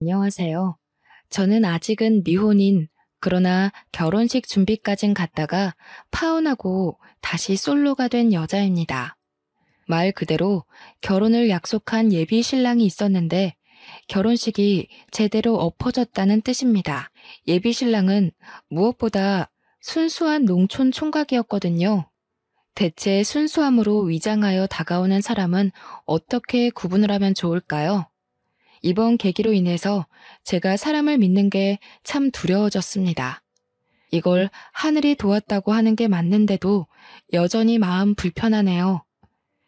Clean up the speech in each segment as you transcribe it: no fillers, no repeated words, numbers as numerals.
안녕하세요. 저는 아직은 미혼인, 그러나 결혼식 준비까진 갔다가 파혼하고 다시 솔로가 된 여자입니다. 말 그대로 결혼을 약속한 예비 신랑이 있었는데 결혼식이 제대로 엎어졌다는 뜻입니다. 예비 신랑은 무엇보다 순수한 농촌 총각이었거든요. 대체 순수함으로 위장하여 다가오는 사람은 어떻게 구분을 하면 좋을까요? 이번 계기로 인해서 제가 사람을 믿는 게 참 두려워졌습니다. 이걸 하늘이 도왔다고 하는 게 맞는데도 여전히 마음 불편하네요.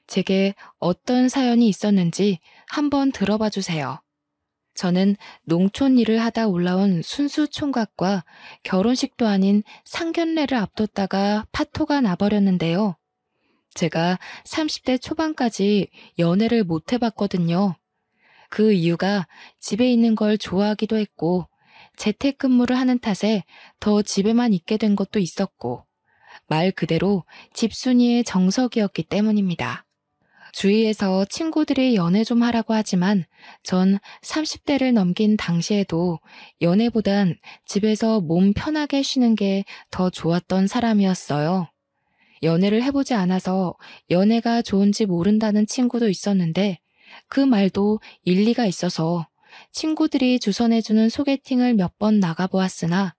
제게 어떤 사연이 있었는지 한번 들어봐 주세요. 저는 농촌 일을 하다 올라온 순수 총각과 결혼식도 아닌 상견례를 앞뒀다가 파토가 나버렸는데요. 제가 30대 초반까지 연애를 못 해봤거든요. 그 이유가 집에 있는 걸 좋아하기도 했고, 재택근무를 하는 탓에 더 집에만 있게 된 것도 있었고, 말 그대로 집순이의 정석이었기 때문입니다. 주위에서 친구들이 연애 좀 하라고 하지만 전 30대를 넘긴 당시에도 연애보단 집에서 몸 편하게 쉬는 게 더 좋았던 사람이었어요. 연애를 해보지 않아서 연애가 좋은지 모른다는 친구도 있었는데 그 말도 일리가 있어서 친구들이 주선해주는 소개팅을 몇 번 나가보았으나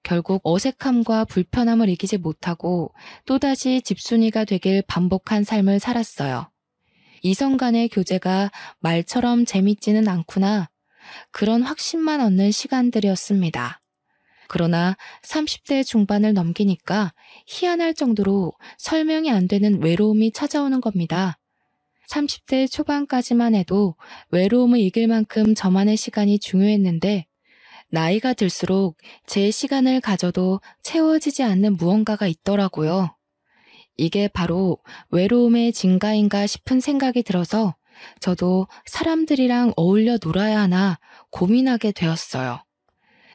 결국 어색함과 불편함을 이기지 못하고 또다시 집순이가 되길 반복한 삶을 살았어요. 이성 간의 교제가 말처럼 재밌지는 않구나. 그런 확신만 얻는 시간들이었습니다. 그러나 30대 중반을 넘기니까 희한할 정도로 설명이 안 되는 외로움이 찾아오는 겁니다. 30대 초반까지만 해도 외로움을 이길 만큼 저만의 시간이 중요했는데 나이가 들수록 제 시간을 가져도 채워지지 않는 무언가가 있더라고요. 이게 바로 외로움의 증가인가 싶은 생각이 들어서 저도 사람들이랑 어울려 놀아야 하나 고민하게 되었어요.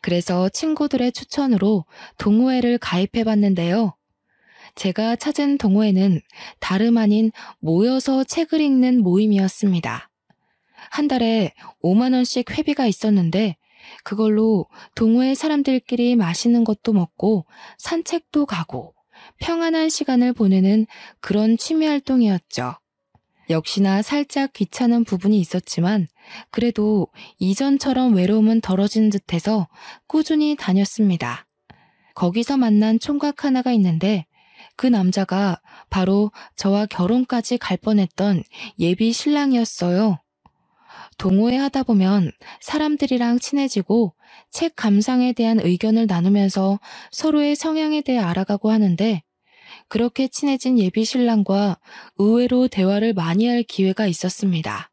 그래서 친구들의 추천으로 동호회를 가입해 봤는데요. 제가 찾은 동호회는 다름 아닌 모여서 책을 읽는 모임이었습니다. 한 달에 5만 원씩 회비가 있었는데 그걸로 동호회 사람들끼리 맛있는 것도 먹고 산책도 가고 평안한 시간을 보내는 그런 취미 활동이었죠. 역시나 살짝 귀찮은 부분이 있었지만 그래도 이전처럼 외로움은 덜어진 듯해서 꾸준히 다녔습니다. 거기서 만난 총각 하나가 있는데 그 남자가 바로 저와 결혼까지 갈 뻔했던 예비 신랑이었어요. 동호회 하다 보면 사람들이랑 친해지고 책 감상에 대한 의견을 나누면서 서로의 성향에 대해 알아가고 하는데 그렇게 친해진 예비 신랑과 의외로 대화를 많이 할 기회가 있었습니다.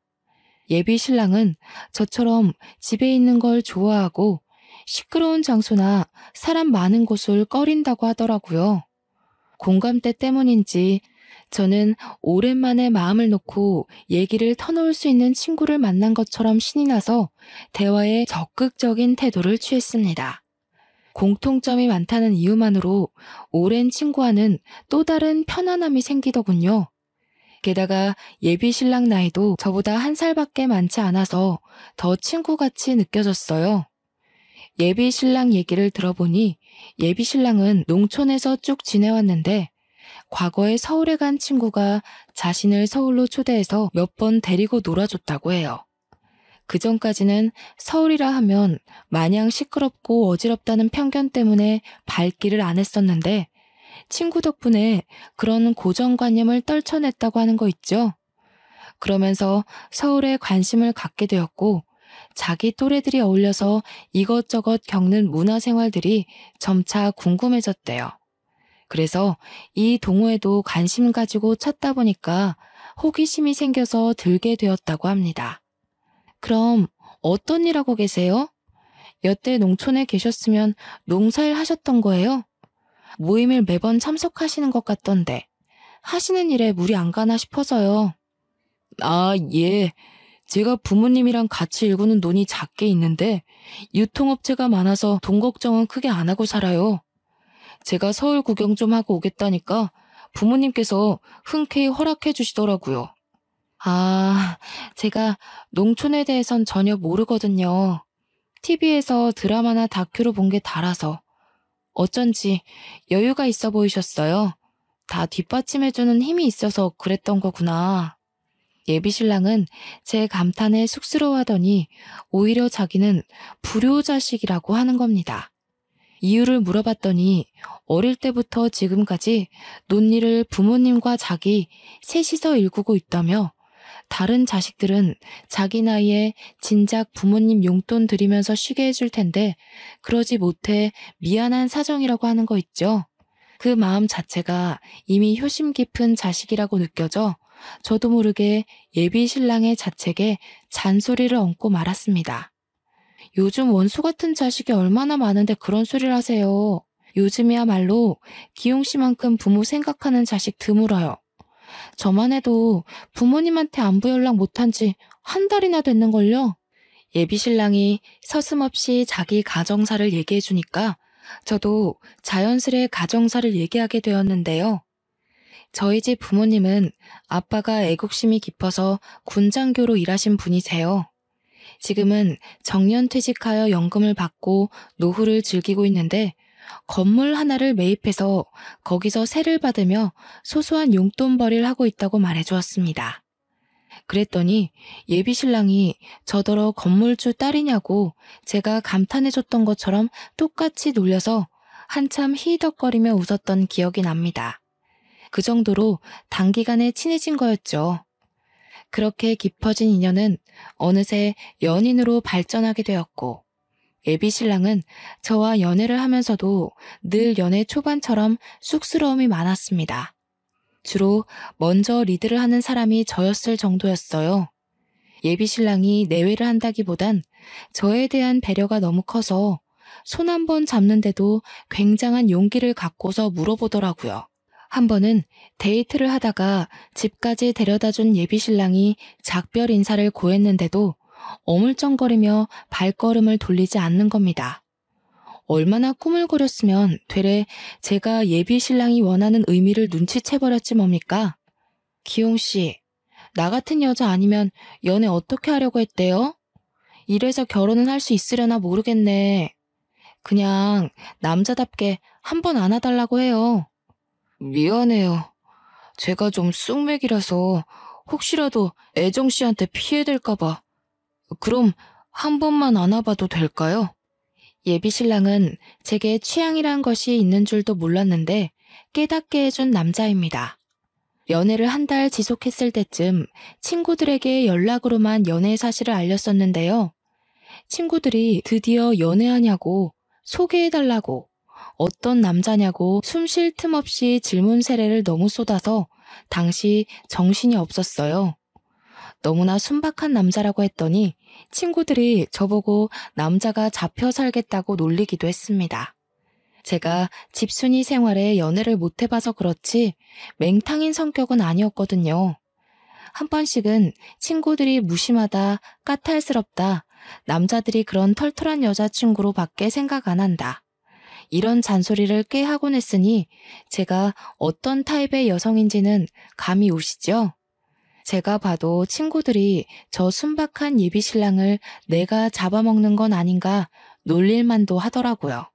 예비 신랑은 저처럼 집에 있는 걸 좋아하고 시끄러운 장소나 사람 많은 곳을 꺼린다고 하더라고요. 공감대 때문인지 저는 오랜만에 마음을 놓고 얘기를 터놓을 수 있는 친구를 만난 것처럼 신이 나서 대화에 적극적인 태도를 취했습니다. 공통점이 많다는 이유만으로 오랜 친구와는 또 다른 편안함이 생기더군요. 게다가 예비 신랑 나이도 저보다 한 살밖에 많지 않아서 더 친구같이 느껴졌어요. 예비 신랑 얘기를 들어보니 예비 신랑은 농촌에서 쭉 지내왔는데 과거에 서울에 간 친구가 자신을 서울로 초대해서 몇 번 데리고 놀아줬다고 해요. 그전까지는 서울이라 하면 마냥 시끄럽고 어지럽다는 편견 때문에 발길을 안 했었는데 친구 덕분에 그런 고정관념을 떨쳐냈다고 하는 거 있죠. 그러면서 서울에 관심을 갖게 되었고 자기 또래들이 어울려서 이것저것 겪는 문화생활들이 점차 궁금해졌대요. 그래서 이 동호회도 관심 가지고 찾다 보니까 호기심이 생겨서 들게 되었다고 합니다. 그럼 어떤 일 하고 계세요? 여태 농촌에 계셨으면 농사일 하셨던 거예요? 모임을 매번 참석하시는 것 같던데 하시는 일에 무리 안 가나 싶어서요. 아, 예. 제가 부모님이랑 같이 일구는 논이 작게 있는데 유통업체가 많아서 돈 걱정은 크게 안 하고 살아요. 제가 서울 구경 좀 하고 오겠다니까 부모님께서 흔쾌히 허락해 주시더라고요. 아, 제가 농촌에 대해선 전혀 모르거든요. TV에서 드라마나 다큐로 본 게 달아서 어쩐지 여유가 있어 보이셨어요. 다 뒷받침해주는 힘이 있어서 그랬던 거구나. 예비신랑은 제 감탄에 쑥스러워하더니 오히려 자기는 불효자식이라고 하는 겁니다. 이유를 물어봤더니 어릴 때부터 지금까지 논리를 부모님과 자기 셋이서 일구고 있다며 다른 자식들은 자기 나이에 진작 부모님 용돈 드리면서 쉬게 해줄 텐데 그러지 못해 미안한 사정이라고 하는 거 있죠. 그 마음 자체가 이미 효심 깊은 자식이라고 느껴져 저도 모르게 예비 신랑의 자책에 잔소리를 얹고 말았습니다. 요즘 원수 같은 자식이 얼마나 많은데 그런 소리를 하세요. 요즘이야말로 기용 씨만큼 부모 생각하는 자식 드물어요. 저만 해도 부모님한테 안부 연락 못한 지 한 달이나 됐는걸요. 예비 신랑이 서슴없이 자기 가정사를 얘기해 주니까 저도 자연스레 가정사를 얘기하게 되었는데요. 저희 집 부모님은 아빠가 애국심이 깊어서 군장교로 일하신 분이세요. 지금은 정년퇴직하여 연금을 받고 노후를 즐기고 있는데 건물 하나를 매입해서 거기서 세를 받으며 소소한 용돈벌이를 하고 있다고 말해주었습니다. 그랬더니 예비 신랑이 저더러 건물주 딸이냐고 제가 감탄해줬던 것처럼 똑같이 놀려서 한참 히덕거리며 웃었던 기억이 납니다. 그 정도로 단기간에 친해진 거였죠. 그렇게 깊어진 인연은 어느새 연인으로 발전하게 되었고 예비 신랑은 저와 연애를 하면서도 늘 연애 초반처럼 쑥스러움이 많았습니다. 주로 먼저 리드를 하는 사람이 저였을 정도였어요. 예비 신랑이 내외를 한다기보단 저에 대한 배려가 너무 커서 손 한 번 잡는데도 굉장한 용기를 갖고서 물어보더라고요. 한 번은 데이트를 하다가 집까지 데려다준 예비 신랑이 작별 인사를 고했는데도 어물쩡거리며 발걸음을 돌리지 않는 겁니다. 얼마나 꾸물거렸으면 되레 제가 예비 신랑이 원하는 의미를 눈치채버렸지 뭡니까? 기용 씨, 나 같은 여자 아니면 연애 어떻게 하려고 했대요? 이래서 결혼은 할 수 있으려나 모르겠네. 그냥 남자답게 한 번 안아달라고 해요. 미안해요. 제가 좀 쑥맥이라서 혹시라도 애정 씨한테 피해될까봐. 그럼 한 번만 안아봐도 될까요? 예비 신랑은 제게 취향이란 것이 있는 줄도 몰랐는데 깨닫게 해준 남자입니다. 연애를 한 달 지속했을 때쯤 친구들에게 연락으로만 연애 사실을 알렸었는데요. 친구들이 드디어 연애하냐고 소개해달라고 어떤 남자냐고 숨 쉴 틈 없이 질문 세례를 너무 쏟아서 당시 정신이 없었어요. 너무나 순박한 남자라고 했더니 친구들이 저보고 남자가 잡혀 살겠다고 놀리기도 했습니다. 제가 집순이 생활에 연애를 못 해봐서 그렇지 맹탕인 성격은 아니었거든요. 한 번씩은 친구들이 무심하다, 까탈스럽다, 남자들이 그런 털털한 여자친구로 밖에 생각 안 한다. 이런 잔소리를 꽤 하곤 했으니 제가 어떤 타입의 여성인지는 감이 오시죠? 제가 봐도 친구들이 저 순박한 예비 신랑을 내가 잡아먹는 건 아닌가 놀릴만도 하더라고요.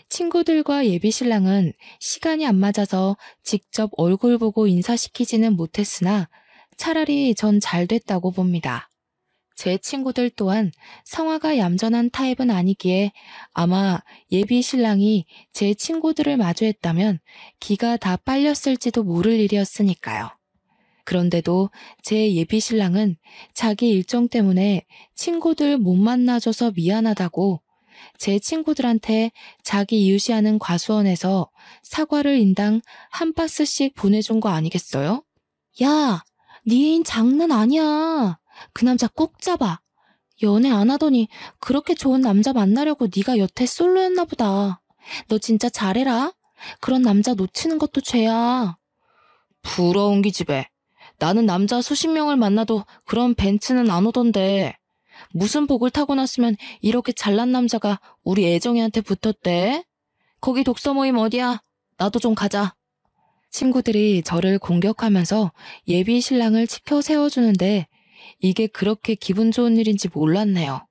친구들과 예비 신랑은 시간이 안 맞아서 직접 얼굴 보고 인사시키지는 못했으나 차라리 전 잘 됐다고 봅니다. 제 친구들 또한 성화가 얌전한 타입은 아니기에 아마 예비 신랑이 제 친구들을 마주했다면 기가 다 빨렸을지도 모를 일이었으니까요. 그런데도 제 예비 신랑은 자기 일정 때문에 친구들 못 만나줘서 미안하다고 제 친구들한테 자기 이웃이하는 과수원에서 사과를 인당 한 박스씩 보내준 거 아니겠어요? 야, 네 애인 장난 아니야. 그 남자 꼭 잡아. 연애 안 하더니 그렇게 좋은 남자 만나려고 네가 여태 솔로였나 보다. 너 진짜 잘해라. 그런 남자 놓치는 것도 죄야. 부러운 기집애. 나는 남자 수십 명을 만나도 그런 벤츠는 안 오던데. 무슨 복을 타고났으면 이렇게 잘난 남자가 우리 애정이한테 붙었대? 거기 독서 모임 어디야? 나도 좀 가자. 친구들이 저를 공격하면서 예비 신랑을 치켜 세워주는데 이게 그렇게 기분 좋은 일인지 몰랐네요.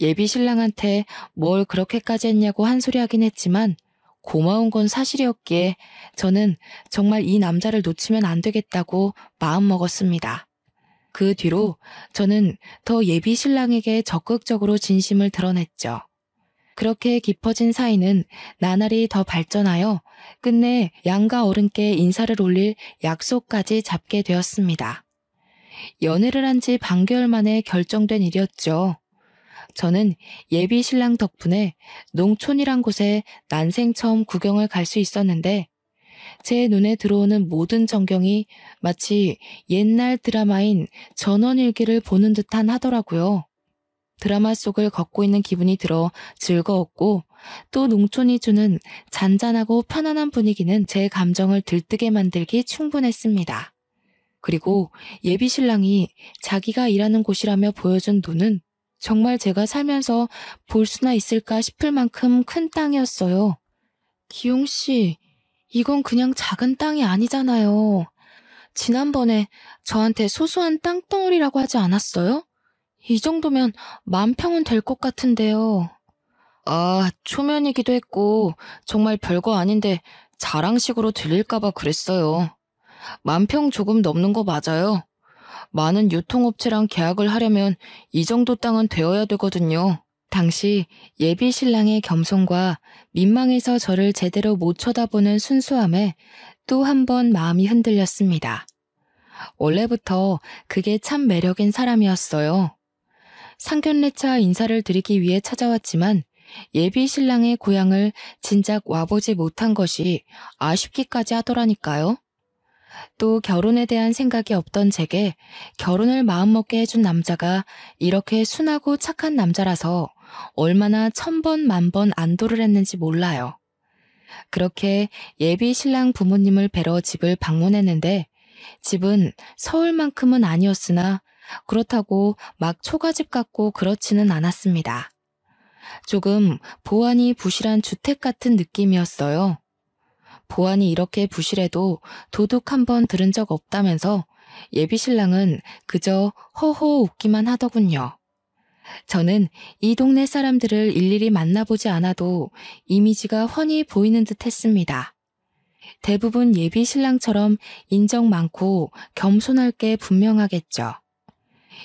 예비 신랑한테 뭘 그렇게까지 했냐고 한 소리 하긴 했지만 고마운 건 사실이었기에 저는 정말 이 남자를 놓치면 안 되겠다고 마음먹었습니다. 그 뒤로 저는 더 예비 신랑에게 적극적으로 진심을 드러냈죠. 그렇게 깊어진 사이는 나날이 더 발전하여 끝내 양가 어른께 인사를 올릴 약속까지 잡게 되었습니다. 연애를 한 지 반개월 만에 결정된 일이었죠. 저는 예비 신랑 덕분에 농촌이란 곳에 난생 처음 구경을 갈 수 있었는데 제 눈에 들어오는 모든 전경이 마치 옛날 드라마인 전원일기를 보는 듯한 하더라고요. 드라마 속을 걷고 있는 기분이 들어 즐거웠고 또 농촌이 주는 잔잔하고 편안한 분위기는 제 감정을 들뜨게 만들기 충분했습니다. 그리고 예비 신랑이 자기가 일하는 곳이라며 보여준 돈은 정말 제가 살면서 볼 수나 있을까 싶을 만큼 큰 땅이었어요. 기용 씨, 이건 그냥 작은 땅이 아니잖아요. 지난번에 저한테 소소한 땅덩어리라고 하지 않았어요? 이 정도면 10,000평은 될 것 같은데요. 아, 초면이기도 했고 정말 별거 아닌데 자랑식으로 들릴까봐 그랬어요. 10,000평 조금 넘는 거 맞아요. 많은 유통업체랑 계약을 하려면 이 정도 땅은 되어야 되거든요. 당시 예비 신랑의 겸손과 민망해서 저를 제대로 못 쳐다보는 순수함에 또 한 번 마음이 흔들렸습니다. 원래부터 그게 참 매력인 사람이었어요. 상견례차 인사를 드리기 위해 찾아왔지만 예비 신랑의 고향을 진작 와보지 못한 것이 아쉽기까지 하더라니까요. 또 결혼에 대한 생각이 없던 제게 결혼을 마음먹게 해준 남자가 이렇게 순하고 착한 남자라서 얼마나 1000번 만번 안도를 했는지 몰라요. 그렇게 예비 신랑 부모님을 뵈러 집을 방문했는데 집은 서울만큼은 아니었으나 그렇다고 막 초가집 같고 그렇지는 않았습니다. 조금 보안이 부실한 주택 같은 느낌이었어요. 보안이 이렇게 부실해도 도둑 한 번 들은 적 없다면서 예비 신랑은 그저 허허 웃기만 하더군요. 저는 이 동네 사람들을 일일이 만나보지 않아도 이미지가 훤히 보이는 듯 했습니다. 대부분 예비 신랑처럼 인정 많고 겸손할 게 분명하겠죠.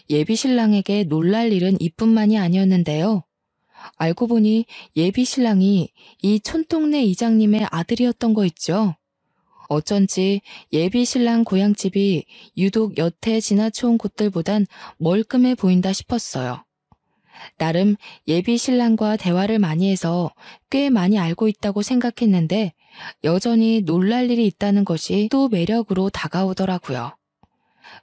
예비 신랑에게 놀랄 일은 이뿐만이 아니었는데요. 알고 보니 예비 신랑이 이 촌동네 이장님의 아들이었던 거 있죠. 어쩐지 예비 신랑 고향집이 유독 여태 지나쳐온 곳들보단 멀끔해 보인다 싶었어요. 나름 예비 신랑과 대화를 많이 해서 꽤 많이 알고 있다고 생각했는데 여전히 놀랄 일이 있다는 것이 또 매력으로 다가오더라고요.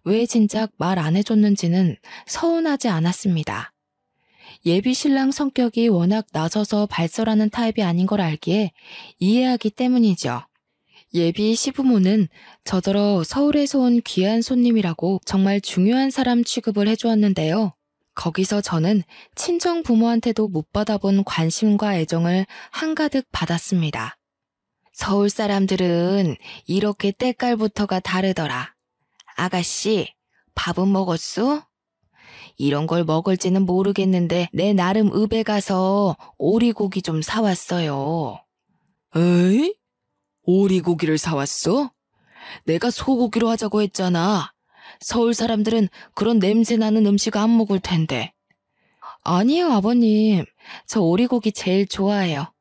왜 진작 말 안 해줬는지는 서운하지 않았습니다. 예비 신랑 성격이 워낙 낮아서 발설하는 타입이 아닌 걸 알기에 이해하기 때문이죠. 예비 시부모는 저더러 서울에서 온 귀한 손님이라고 정말 중요한 사람 취급을 해주었는데요. 거기서 저는 친정 부모한테도 못 받아본 관심과 애정을 한가득 받았습니다. 서울 사람들은 이렇게 때깔부터가 다르더라. 아가씨, 밥은 먹었소? 이런 걸 먹을지는 모르겠는데 내 나름 읍에 가서 오리고기 좀 사왔어요. 에이? 오리고기를 사왔어? 내가 소고기로 하자고 했잖아. 서울 사람들은 그런 냄새 나는 음식 안 먹을 텐데. 아니요, 아버님. 저 오리고기 제일 좋아해요.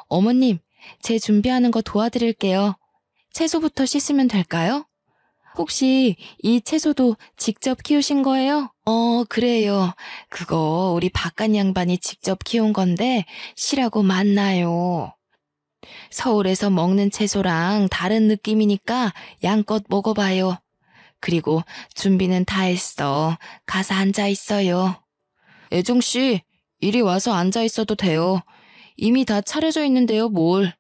어머님, 제 준비하는 거 도와드릴게요. 채소부터 씻으면 될까요? 혹시 이 채소도 직접 키우신 거예요? 그래요. 그거 우리 바깥 양반이 직접 키운 건데 씨라고 맛나요. 서울에서 먹는 채소랑 다른 느낌이니까 양껏 먹어봐요. 그리고 준비는 다 했어. 가서 앉아 있어요. 애정씨, 이리 와서 앉아 있어도 돼요. 이미 다 차려져 있는데요, 뭘.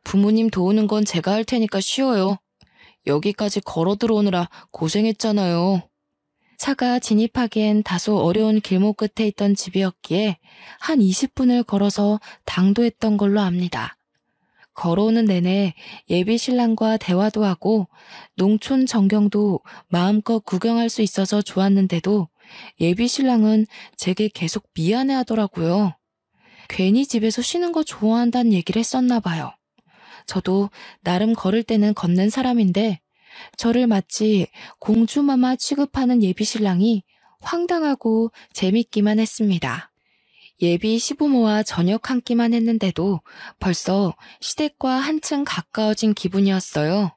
부모님 도우는 건 제가 할 테니까 쉬어요. 여기까지 걸어 들어오느라 고생했잖아요. 차가 진입하기엔 다소 어려운 길목 끝에 있던 집이었기에 한 20분을 걸어서 당도했던 걸로 압니다. 걸어오는 내내 예비 신랑과 대화도 하고 농촌 전경도 마음껏 구경할 수 있어서 좋았는데도 예비 신랑은 제게 계속 미안해 하더라고요. 괜히 집에서 쉬는 거 좋아한다는 얘기를 했었나 봐요. 저도 나름 걸을 때는 걷는 사람인데 저를 마치 공주마마 취급하는 예비 신랑이 황당하고 재밌기만 했습니다. 예비 시부모와 저녁 한 끼만 했는데도 벌써 시댁과 한층 가까워진 기분이었어요.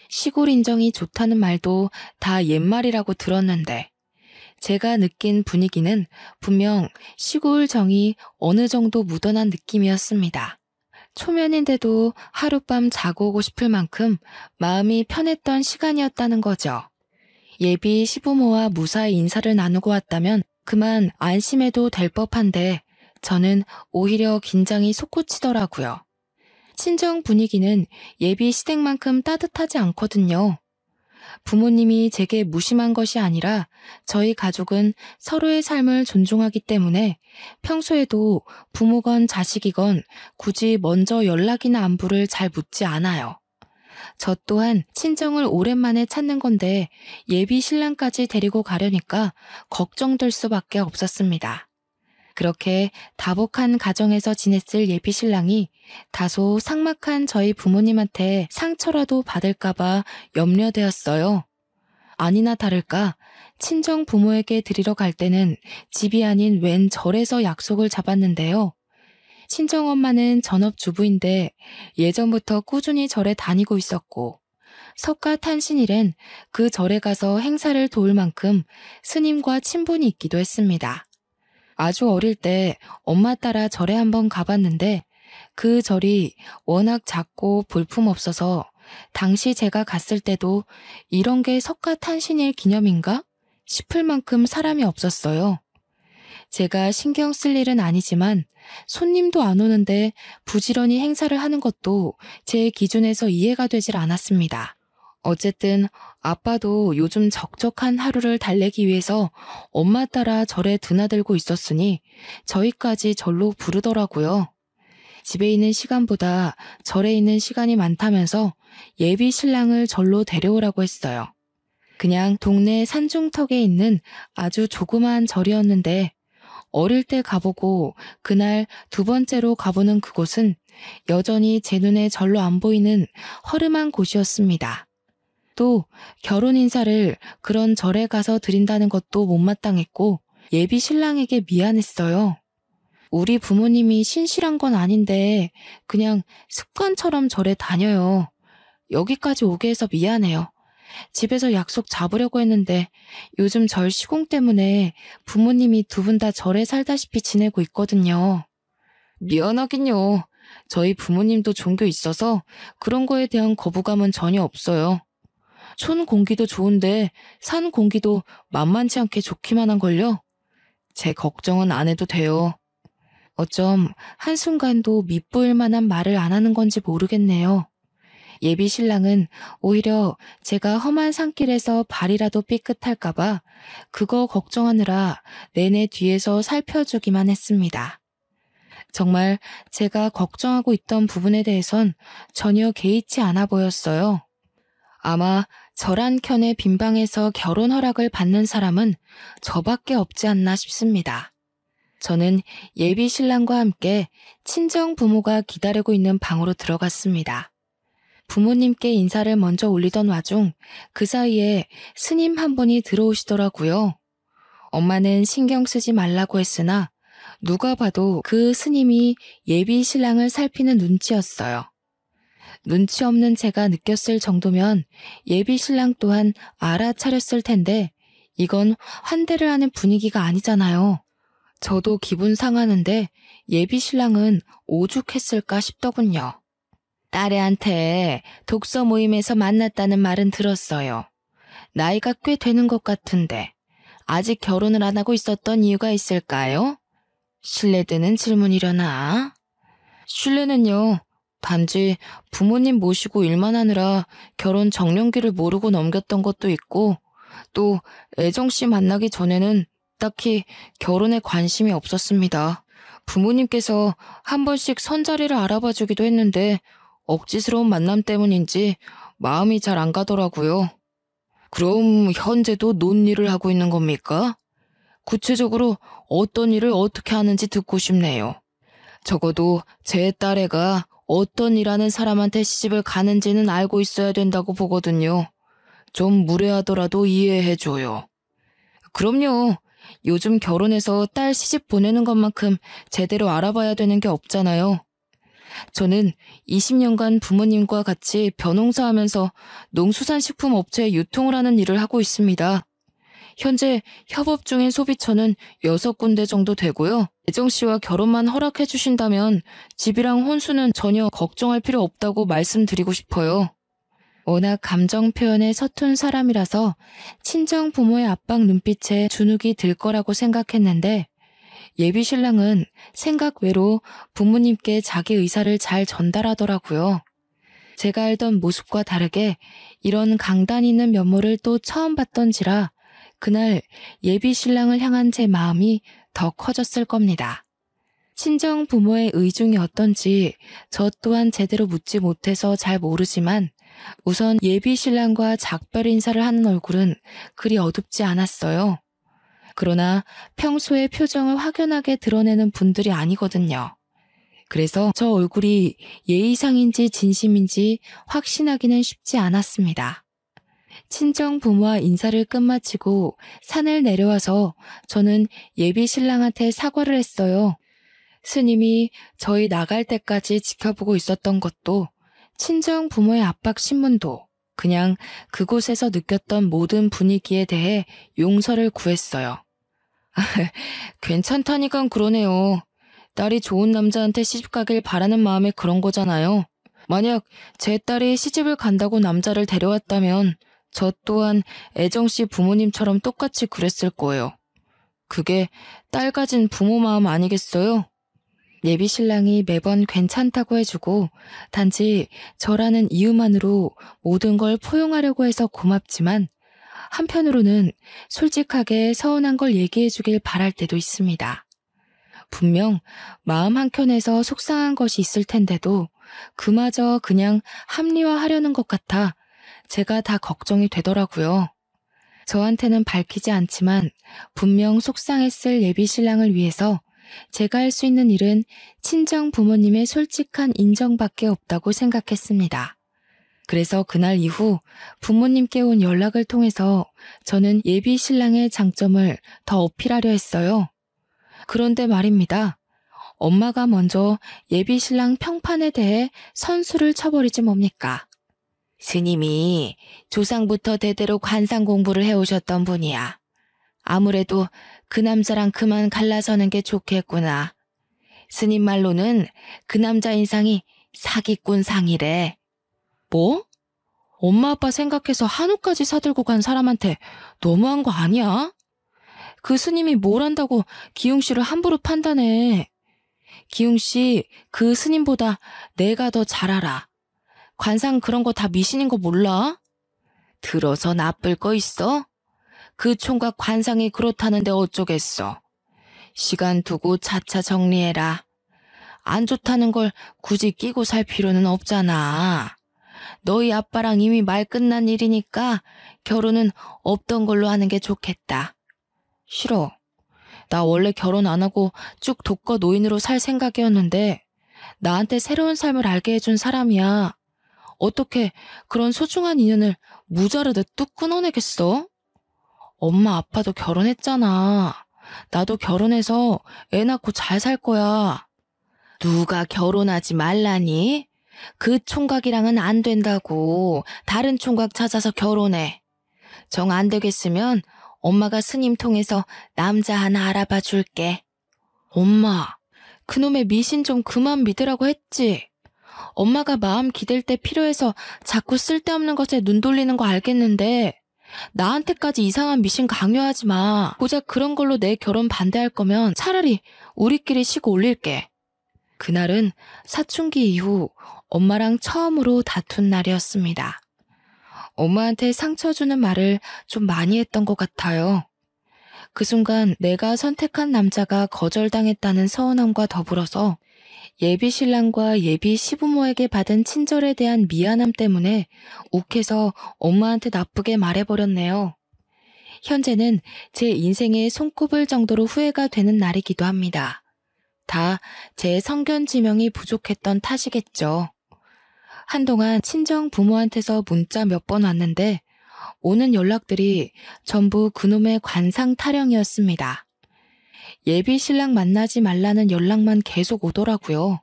시골 인정이 좋다는 말도 다 옛말이라고 들었는데 제가 느낀 분위기는 분명 시골 정이 어느 정도 묻어난 느낌이었습니다. 초면인데도 하룻밤 자고 오고 싶을 만큼 마음이 편했던 시간이었다는 거죠. 예비 시부모와 무사히 인사를 나누고 왔다면 그만 안심해도 될 법한데 저는 오히려 긴장이 솟구치더라고요. 친정 분위기는 예비 시댁만큼 따뜻하지 않거든요. 부모님이 제게 무심한 것이 아니라 저희 가족은 서로의 삶을 존중하기 때문에 평소에도 부모건 자식이건 굳이 먼저 연락이나 안부를 잘 묻지 않아요. 저 또한 친정을 오랜만에 찾는 건데 예비 신랑까지 데리고 가려니까 걱정될 수밖에 없었습니다. 그렇게 다복한 가정에서 지냈을 예비 신랑이 다소 삭막한 저희 부모님한테 상처라도 받을까봐 염려되었어요. 아니나 다를까 친정 부모에게 드리러 갈 때는 집이 아닌 웬 절에서 약속을 잡았는데요. 친정엄마는 전업주부인데 예전부터 꾸준히 절에 다니고 있었고 석가탄신일엔 그 절에 가서 행사를 도울 만큼 스님과 친분이 있기도 했습니다. 아주 어릴 때 엄마 따라 절에 한번 가봤는데 그 절이 워낙 작고 볼품없어서 당시 제가 갔을 때도 이런 게 석가탄신일 기념인가 싶을 만큼 사람이 없었어요. 제가 신경 쓸 일은 아니지만 손님도 안 오는데 부지런히 행사를 하는 것도 제 기준에서 이해가 되질 않았습니다. 어쨌든 아빠도 요즘 적적한 하루를 달래기 위해서 엄마 따라 절에 드나들고 있었으니 저희까지 절로 부르더라고요. 집에 있는 시간보다 절에 있는 시간이 많다면서 예비 신랑을 절로 데려오라고 했어요. 그냥 동네 산중턱에 있는 아주 조그마한 절이었는데 어릴 때 가보고 그날 두 번째로 가보는 그곳은 여전히 제 눈에 절로 안 보이는 허름한 곳이었습니다. 또 결혼 인사를 그런 절에 가서 드린다는 것도 못마땅했고 예비 신랑에게 미안했어요. 우리 부모님이 신실한 건 아닌데 그냥 습관처럼 절에 다녀요. 여기까지 오게 해서 미안해요. 집에서 약속 잡으려고 했는데 요즘 절 시공 때문에 부모님이 두 분 다 절에 살다시피 지내고 있거든요. 미안하긴요. 저희 부모님도 종교 있어서 그런 거에 대한 거부감은 전혀 없어요. 촌 공기도 좋은데 산 공기도 만만치 않게 좋기만 한걸요. 제 걱정은 안 해도 돼요. 어쩜 한순간도 밉보일 만한 말을 안 하는 건지 모르겠네요. 예비 신랑은 오히려 제가 험한 산길에서 발이라도 삐끗할까봐 그거 걱정하느라 내내 뒤에서 살펴주기만 했습니다. 정말 제가 걱정하고 있던 부분에 대해선 전혀 개의치 않아 보였어요. 아마 저란 켠의 빈방에서 결혼 허락을 받는 사람은 저밖에 없지 않나 싶습니다. 저는 예비 신랑과 함께 친정 부모가 기다리고 있는 방으로 들어갔습니다. 부모님께 인사를 먼저 올리던 와중 그 사이에 스님 한 분이 들어오시더라고요. 엄마는 신경 쓰지 말라고 했으나 누가 봐도 그 스님이 예비 신랑을 살피는 눈치였어요. 눈치 없는 제가 느꼈을 정도면 예비 신랑 또한 알아차렸을 텐데 이건 환대를 하는 분위기가 아니잖아요. 저도 기분 상하는데 예비 신랑은 오죽했을까 싶더군요. 딸애한테 독서 모임에서 만났다는 말은 들었어요. 나이가 꽤 되는 것 같은데 아직 결혼을 안 하고 있었던 이유가 있을까요? 실례되는 질문이려나? 실례는요. 단지 부모님 모시고 일만 하느라 결혼 정년기를 모르고 넘겼던 것도 있고 또 애정씨 만나기 전에는 딱히 결혼에 관심이 없었습니다. 부모님께서 한 번씩 선자리를 알아봐 주기도 했는데 억지스러운 만남 때문인지 마음이 잘 안 가더라고요. 그럼 현재도 논일을 하고 있는 겁니까? 구체적으로 어떤 일을 어떻게 하는지 듣고 싶네요. 적어도 제 딸애가 어떤 일하는 사람한테 시집을 가는지는 알고 있어야 된다고 보거든요. 좀 무례하더라도 이해해줘요. 그럼요. 요즘 결혼해서 딸 시집 보내는 것만큼 제대로 알아봐야 되는 게 없잖아요. 저는 20년간 부모님과 같이 벼농사 하면서 농수산식품 업체에 유통을 하는 일을 하고 있습니다. 현재 협업 중인 소비처는 6군데 정도 되고요. 애정 씨와 결혼만 허락해 주신다면 집이랑 혼수는 전혀 걱정할 필요 없다고 말씀드리고 싶어요. 워낙 감정 표현에 서툰 사람이라서 친정 부모의 압박 눈빛에 주눅이 들 거라고 생각했는데 예비 신랑은 생각 외로 부모님께 자기 의사를 잘 전달하더라고요. 제가 알던 모습과 다르게 이런 강단 있는 면모를 또 처음 봤던지라 그날 예비 신랑을 향한 제 마음이 더 커졌을 겁니다. 친정 부모의 의중이 어떤지 저 또한 제대로 묻지 못해서 잘 모르지만 우선 예비 신랑과 작별 인사를 하는 얼굴은 그리 어둡지 않았어요. 그러나 평소에 표정을 확연하게 드러내는 분들이 아니거든요. 그래서 저 얼굴이 예의상인지 진심인지 확신하기는 쉽지 않았습니다. 친정 부모와 인사를 끝마치고 산을 내려와서 저는 예비 신랑한테 사과를 했어요. 스님이 저희 나갈 때까지 지켜보고 있었던 것도 친정 부모의 압박 신문도 그냥 그곳에서 느꼈던 모든 분위기에 대해 용서를 구했어요. 괜찮다니깐 그러네요. 딸이 좋은 남자한테 시집 가길 바라는 마음에 그런 거잖아요. 만약 제 딸이 시집을 간다고 남자를 데려왔다면 저 또한 애정씨 부모님처럼 똑같이 그랬을 거예요. 그게 딸 가진 부모 마음 아니겠어요? 예비 신랑이 매번 괜찮다고 해주고 단지 저라는 이유만으로 모든 걸 포용하려고 해서 고맙지만 한편으로는 솔직하게 서운한 걸 얘기해주길 바랄 때도 있습니다. 분명 마음 한켠에서 속상한 것이 있을 텐데도 그마저 그냥 합리화하려는 것 같아 제가 다 걱정이 되더라고요. 저한테는 밝히지 않지만 분명 속상했을 예비 신랑을 위해서 제가 할 수 있는 일은 친정 부모님의 솔직한 인정밖에 없다고 생각했습니다. 그래서 그날 이후 부모님께 온 연락을 통해서 저는 예비 신랑의 장점을 더 어필하려 했어요. 그런데 말입니다. 엄마가 먼저 예비 신랑 평판에 대해 선수를 쳐버리지 뭡니까? 스님이 조상부터 대대로 관상 공부를 해오셨던 분이야. 아무래도 그 남자랑 그만 갈라서는 게 좋겠구나. 스님 말로는 그 남자 인상이 사기꾼 상이래. 뭐? 엄마 아빠 생각해서 한우까지 사들고 간 사람한테 너무한 거 아니야? 그 스님이 뭘 안다고 기웅 씨를 함부로 판단해. 기웅 씨, 그 스님보다 내가 더 잘 알아. 관상 그런 거 다 미신인 거 몰라? 들어서 나쁠 거 있어? 그 총각 관상이 그렇다는데 어쩌겠어. 시간 두고 차차 정리해라. 안 좋다는 걸 굳이 끼고 살 필요는 없잖아. 너희 아빠랑 이미 말 끝난 일이니까 결혼은 없던 걸로 하는 게 좋겠다. 싫어. 나 원래 결혼 안 하고 쭉 독거 노인으로 살 생각이었는데 나한테 새로운 삶을 알게 해준 사람이야. 어떻게 그런 소중한 인연을 무자르듯 뚝 끊어내겠어? 엄마 아빠도 결혼했잖아. 나도 결혼해서 애 낳고 잘 살 거야. 누가 결혼하지 말라니? 그 총각이랑은 안 된다고. 다른 총각 찾아서 결혼해. 정 안 되겠으면 엄마가 스님 통해서 남자 하나 알아봐 줄게. 엄마, 그놈의 미신 좀 그만 믿으라고 했지. 엄마가 마음 기댈 때 필요해서 자꾸 쓸데없는 것에 눈 돌리는 거 알겠는데 나한테까지 이상한 미신 강요하지 마. 고작 그런 걸로 내 결혼 반대할 거면 차라리 우리끼리 시고 올릴게. 그날은 사춘기 이후 엄마랑 처음으로 다툰 날이었습니다. 엄마한테 상처 주는 말을 좀 많이 했던 것 같아요. 그 순간 내가 선택한 남자가 거절당했다는 서운함과 더불어서 예비 신랑과 예비 시부모에게 받은 친절에 대한 미안함 때문에 욱해서 엄마한테 나쁘게 말해버렸네요. 현재는 제 인생에 손꼽을 정도로 후회가 되는 날이기도 합니다. 다 제 성견 지명이 부족했던 탓이겠죠. 한동안 친정 부모한테서 문자 몇 번 왔는데 오는 연락들이 전부 그놈의 관상 타령이었습니다. 예비 신랑 만나지 말라는 연락만 계속 오더라고요.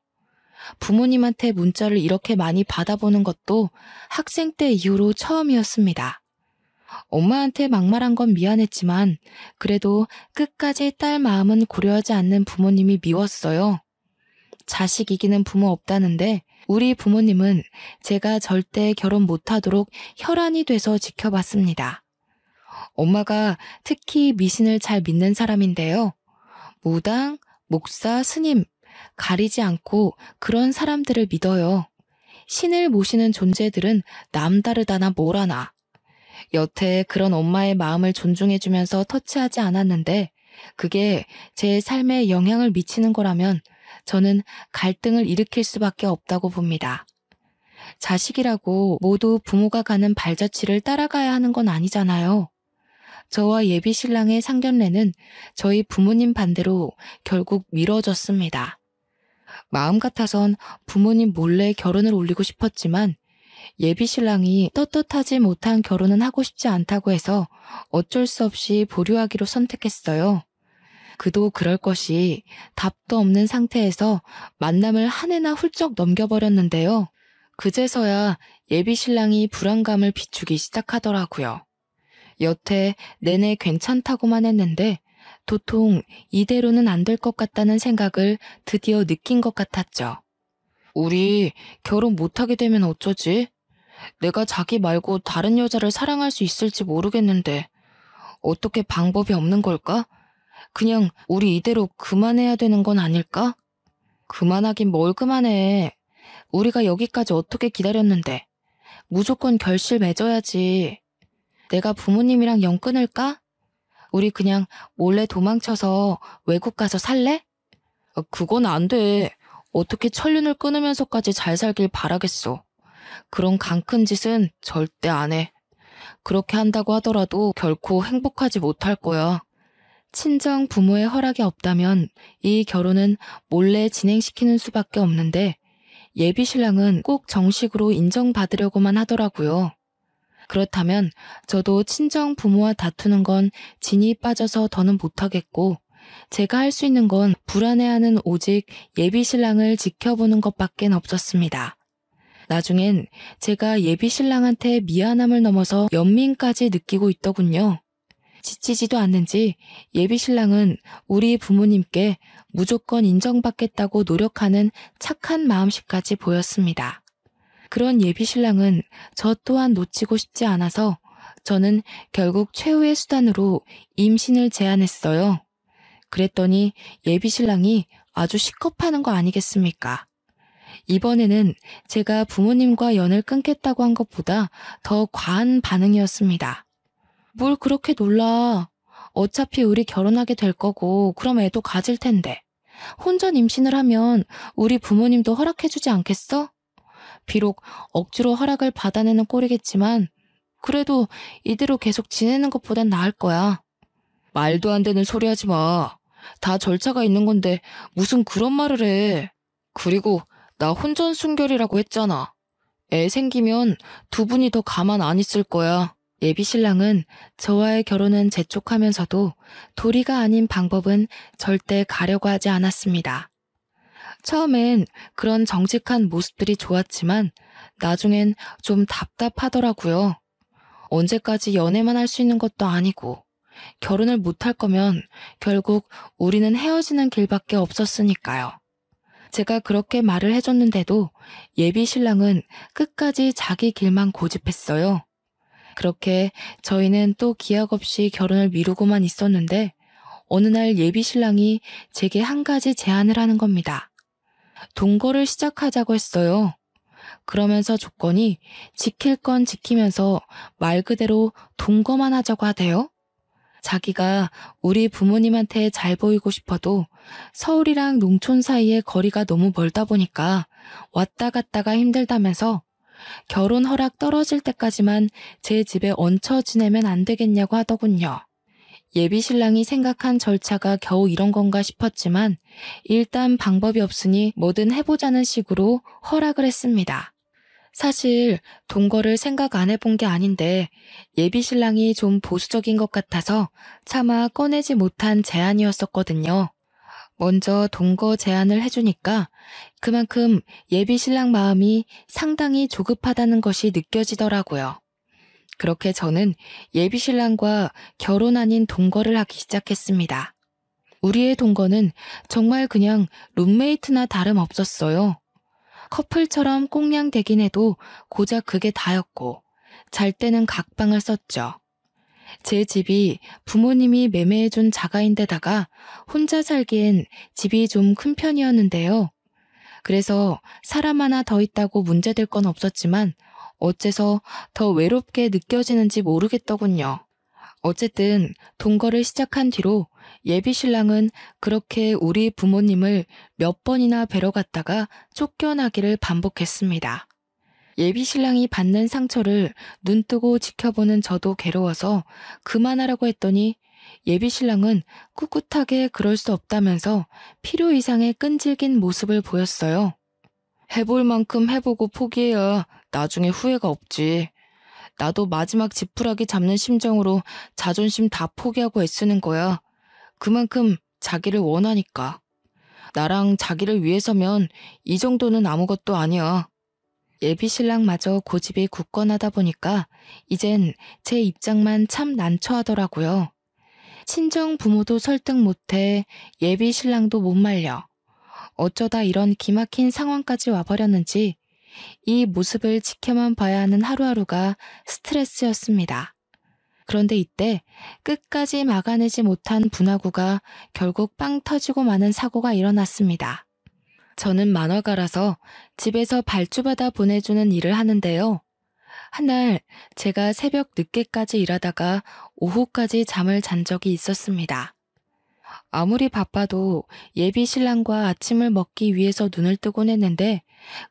부모님한테 문자를 이렇게 많이 받아보는 것도 학생 때 이후로 처음이었습니다. 엄마한테 막말한 건 미안했지만 그래도 끝까지 딸 마음은 고려하지 않는 부모님이 미웠어요. 자식 이기는 부모 없다는데 우리 부모님은 제가 절대 결혼 못하도록 혈안이 돼서 지켜봤습니다. 엄마가 특히 미신을 잘 믿는 사람인데요. 무당, 목사, 스님 가리지 않고 그런 사람들을 믿어요. 신을 모시는 존재들은 남다르다나 뭐라나. 여태 그런 엄마의 마음을 존중해주면서 터치하지 않았는데 그게 제 삶에 영향을 미치는 거라면 저는 갈등을 일으킬 수밖에 없다고 봅니다. 자식이라고 모두 부모가 가는 발자취를 따라가야 하는 건 아니잖아요. 저와 예비 신랑의 상견례는 저희 부모님 반대로 결국 미뤄졌습니다. 마음 같아선 부모님 몰래 결혼을 올리고 싶었지만 예비 신랑이 떳떳하지 못한 결혼은 하고 싶지 않다고 해서 어쩔 수 없이 보류하기로 선택했어요. 그도 그럴 것이 답도 없는 상태에서 만남을 한 해나 훌쩍 넘겨버렸는데요. 그제서야 예비 신랑이 불안감을 비추기 시작하더라고요. 여태 내내 괜찮다고만 했는데 도통 이대로는 안 될 것 같다는 생각을 드디어 느낀 것 같았죠. 우리 결혼 못하게 되면 어쩌지? 내가 자기 말고 다른 여자를 사랑할 수 있을지 모르겠는데 어떻게 방법이 없는 걸까? 그냥 우리 이대로 그만해야 되는 건 아닐까? 그만하긴 뭘 그만해. 우리가 여기까지 어떻게 기다렸는데 무조건 결실 맺어야지. 내가 부모님이랑 연 끊을까? 우리 그냥 몰래 도망쳐서 외국 가서 살래? 그건 안 돼. 어떻게 천륜을 끊으면서까지 잘 살길 바라겠어. 그런 강큰 짓은 절대 안 해. 그렇게 한다고 하더라도 결코 행복하지 못할 거야. 친정 부모의 허락이 없다면 이 결혼은 몰래 진행시키는 수밖에 없는데 예비 신랑은 꼭 정식으로 인정받으려고만 하더라고요. 그렇다면 저도 친정 부모와 다투는 건 진이 빠져서 더는 못하겠고 제가 할 수 있는 건 불안해하는 오직 예비 신랑을 지켜보는 것밖엔 없었습니다. 나중엔 제가 예비 신랑한테 미안함을 넘어서 연민까지 느끼고 있더군요. 지치지도 않는지 예비 신랑은 우리 부모님께 무조건 인정받겠다고 노력하는 착한 마음씨까지 보였습니다. 그런 예비 신랑은 저 또한 놓치고 싶지 않아서 저는 결국 최후의 수단으로 임신을 제안했어요. 그랬더니 예비 신랑이 아주 시겁하는 거 아니겠습니까? 이번에는 제가 부모님과 연을 끊겠다고 한 것보다 더 과한 반응이었습니다. 뭘 그렇게 놀라. 어차피 우리 결혼하게 될 거고 그럼 애도 가질 텐데. 혼전 임신을 하면 우리 부모님도 허락해주지 않겠어? 비록 억지로 허락을 받아내는 꼴이겠지만 그래도 이대로 계속 지내는 것보단 나을 거야. 말도 안 되는 소리 하지 마. 다 절차가 있는 건데 무슨 그런 말을 해. 그리고 나 혼전 순결이라고 했잖아. 애 생기면 두 분이 더 가만 안 있을 거야. 예비 신랑은 저와의 결혼은 재촉하면서도 도리가 아닌 방법은 절대 가려고 하지 않았습니다. 처음엔 그런 정직한 모습들이 좋았지만 나중엔 좀 답답하더라고요. 언제까지 연애만 할 수 있는 것도 아니고 결혼을 못할 거면 결국 우리는 헤어지는 길밖에 없었으니까요. 제가 그렇게 말을 해줬는데도 예비 신랑은 끝까지 자기 길만 고집했어요. 그렇게 저희는 또 기약 없이 결혼을 미루고만 있었는데 어느 날 예비 신랑이 제게 한 가지 제안을 하는 겁니다. 동거를 시작하자고 했어요. 그러면서 조건이 지킬 건 지키면서 말 그대로 동거만 하자고 하대요. 자기가 우리 부모님한테 잘 보이고 싶어도 서울이랑 농촌 사이에 거리가 너무 멀다 보니까 왔다 갔다가 힘들다면서 결혼 허락 떨어질 때까지만 제 집에 얹혀 지내면 안 되겠냐고 하더군요. 예비 신랑이 생각한 절차가 겨우 이런 건가 싶었지만 일단 방법이 없으니 뭐든 해보자는 식으로 허락을 했습니다. 사실 동거를 생각 안 해본 게 아닌데 예비 신랑이 좀 보수적인 것 같아서 차마 꺼내지 못한 제안이었었거든요. 먼저 동거 제안을 해주니까 그만큼 예비 신랑 마음이 상당히 조급하다는 것이 느껴지더라고요. 그렇게 저는 예비 신랑과 결혼 아닌 동거를 하기 시작했습니다. 우리의 동거는 정말 그냥 룸메이트나 다름없었어요. 커플처럼 꽁냥대긴 해도 고작 그게 다였고 잘 때는 각방을 썼죠. 제 집이 부모님이 매매해준 자가인데다가 혼자 살기엔 집이 좀 큰 편이었는데요. 그래서 사람 하나 더 있다고 문제될 건 없었지만 어째서 더 외롭게 느껴지는지 모르겠더군요. 어쨌든 동거를 시작한 뒤로 예비 신랑은 그렇게 우리 부모님을 몇 번이나 뵈러 갔다가 쫓겨나기를 반복했습니다. 예비 신랑이 받는 상처를 눈뜨고 지켜보는 저도 괴로워서 그만하라고 했더니 예비 신랑은 꿋꿋하게 그럴 수 없다면서 필요 이상의 끈질긴 모습을 보였어요. 해볼 만큼 해보고 포기해야 나중에 후회가 없지. 나도 마지막 지푸라기 잡는 심정으로 자존심 다 포기하고 애쓰는 거야. 그만큼 자기를 원하니까. 나랑 자기를 위해서면 이 정도는 아무것도 아니야. 예비 신랑마저 고집이 굳건하다 보니까 이젠 제 입장만 참 난처하더라고요. 친정 부모도 설득 못해 예비 신랑도 못 말려. 어쩌다 이런 기막힌 상황까지 와버렸는지 이 모습을 지켜만 봐야 하는 하루하루가 스트레스였습니다. 그런데 이때 끝까지 막아내지 못한 분화구가 결국 빵 터지고 마는 사고가 일어났습니다. 저는 만화가라서 집에서 발주받아 보내주는 일을 하는데요. 한날 제가 새벽 늦게까지 일하다가 오후까지 잠을 잔 적이 있었습니다. 아무리 바빠도 예비 신랑과 아침을 먹기 위해서 눈을 뜨곤 했는데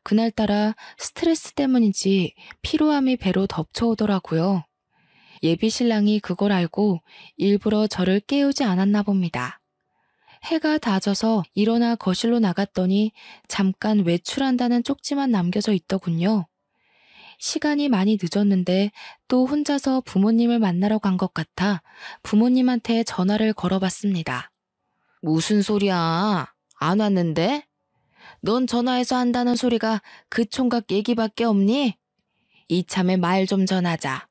그날따라 스트레스 때문인지 피로함이 배로 덮쳐오더라고요. 예비 신랑이 그걸 알고 일부러 저를 깨우지 않았나 봅니다. 해가 다져서 일어나 거실로 나갔더니 잠깐 외출한다는 쪽지만 남겨져 있더군요. 시간이 많이 늦었는데 또 혼자서 부모님을 만나러 간 것 같아 부모님한테 전화를 걸어봤습니다. 무슨 소리야? 안 왔는데? 넌 전화해서 한다는 소리가 그 총각 얘기밖에 없니? 이참에 말 좀 전하자.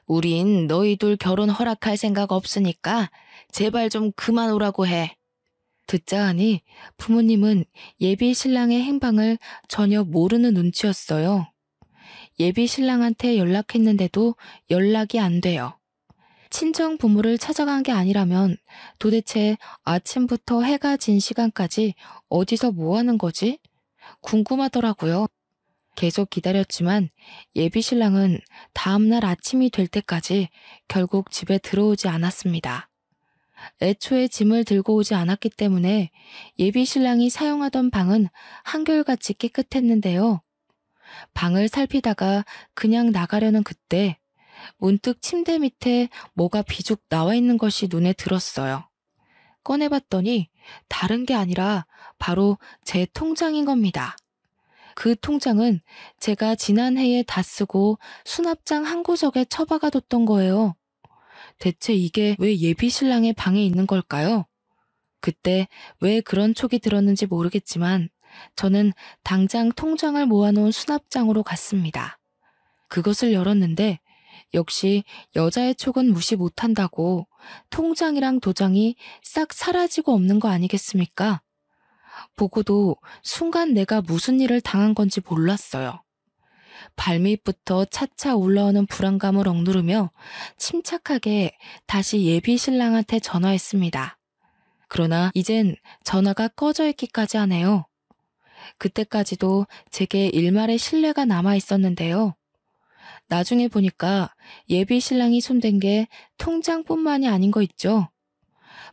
우린 너희 둘 결혼 허락할 생각 없으니까 제발 좀 그만 오라고 해. 듣자 하니 부모님은 예비 신랑의 행방을 전혀 모르는 눈치였어요. 예비 신랑한테 연락했는데도 연락이 안 돼요. 친정 부모를 찾아간 게 아니라면 도대체 아침부터 해가 진 시간까지 어디서 뭐 하는 거지? 궁금하더라고요. 계속 기다렸지만 예비 신랑은 다음날 아침이 될 때까지 결국 집에 들어오지 않았습니다. 애초에 짐을 들고 오지 않았기 때문에 예비 신랑이 사용하던 방은 한결같이 깨끗했는데요. 방을 살피다가 그냥 나가려는 그때 문득 침대 밑에 뭐가 비죽 나와 있는 것이 눈에 들었어요. 꺼내봤더니 다른 게 아니라 바로 제 통장인 겁니다. 그 통장은 제가 지난해에 다 쓰고 수납장 한 구석에 처박아뒀던 거예요. 대체 이게 왜 예비 신랑의 방에 있는 걸까요? 그때 왜 그런 촉이 들었는지 모르겠지만 저는 당장 통장을 모아놓은 수납장으로 갔습니다. 그것을 열었는데 역시 여자의 촉은 무시 못한다고 통장이랑 도장이 싹 사라지고 없는 거 아니겠습니까? 보고도 순간 내가 무슨 일을 당한 건지 몰랐어요. 발밑부터 차차 올라오는 불안감을 억누르며 침착하게 다시 예비 신랑한테 전화했습니다. 그러나 이젠 전화가 꺼져 있기까지 하네요. 그때까지도 제게 일말의 신뢰가 남아 있었는데요. 나중에 보니까 예비 신랑이 손댄 게 통장뿐만이 아닌 거 있죠.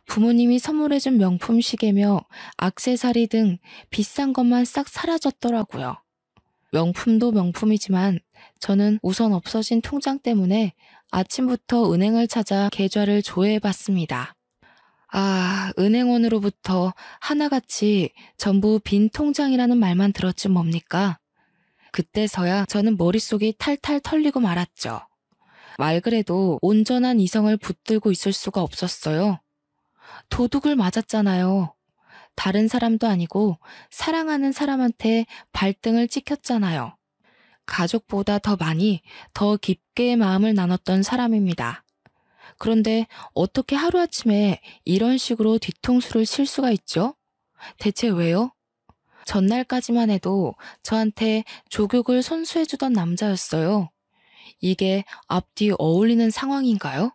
부모님이 선물해준 명품 시계며 액세서리 등 비싼 것만 싹 사라졌더라고요. 명품도 명품이지만 저는 우선 없어진 통장 때문에 아침부터 은행을 찾아 계좌를 조회해봤습니다. 아, 은행원으로부터 하나같이 전부 빈 통장이라는 말만 들었지 뭡니까? 그때서야 저는 머릿속이 탈탈 털리고 말았죠. 말 그래도 온전한 이성을 붙들고 있을 수가 없었어요. 도둑을 맞았잖아요. 다른 사람도 아니고 사랑하는 사람한테 발등을 찍혔잖아요. 가족보다 더 많이, 더 깊게 마음을 나눴던 사람입니다. 그런데 어떻게 하루아침에 이런 식으로 뒤통수를 칠 수가 있죠? 대체 왜요? 전날까지만 해도 저한테 족욕을 선수해주던 남자였어요. 이게 앞뒤 어울리는 상황인가요?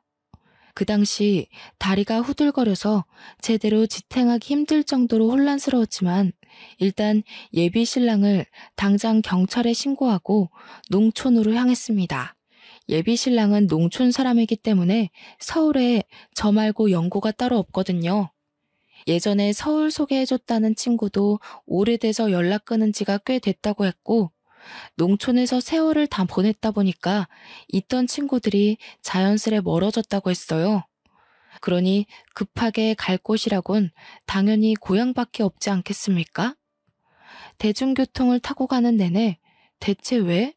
그 당시 다리가 후들거려서 제대로 지탱하기 힘들 정도로 혼란스러웠지만 일단 예비 신랑을 당장 경찰에 신고하고 농촌으로 향했습니다. 예비 신랑은 농촌 사람이기 때문에 서울에 저 말고 연고가 따로 없거든요. 예전에 서울 소개해줬다는 친구도 오래돼서 연락 끊은 지가 꽤 됐다고 했고 농촌에서 세월을 다 보냈다 보니까 있던 친구들이 자연스레 멀어졌다고 했어요. 그러니 급하게 갈 곳이라곤 당연히 고향밖에 없지 않겠습니까? 대중교통을 타고 가는 내내 대체 왜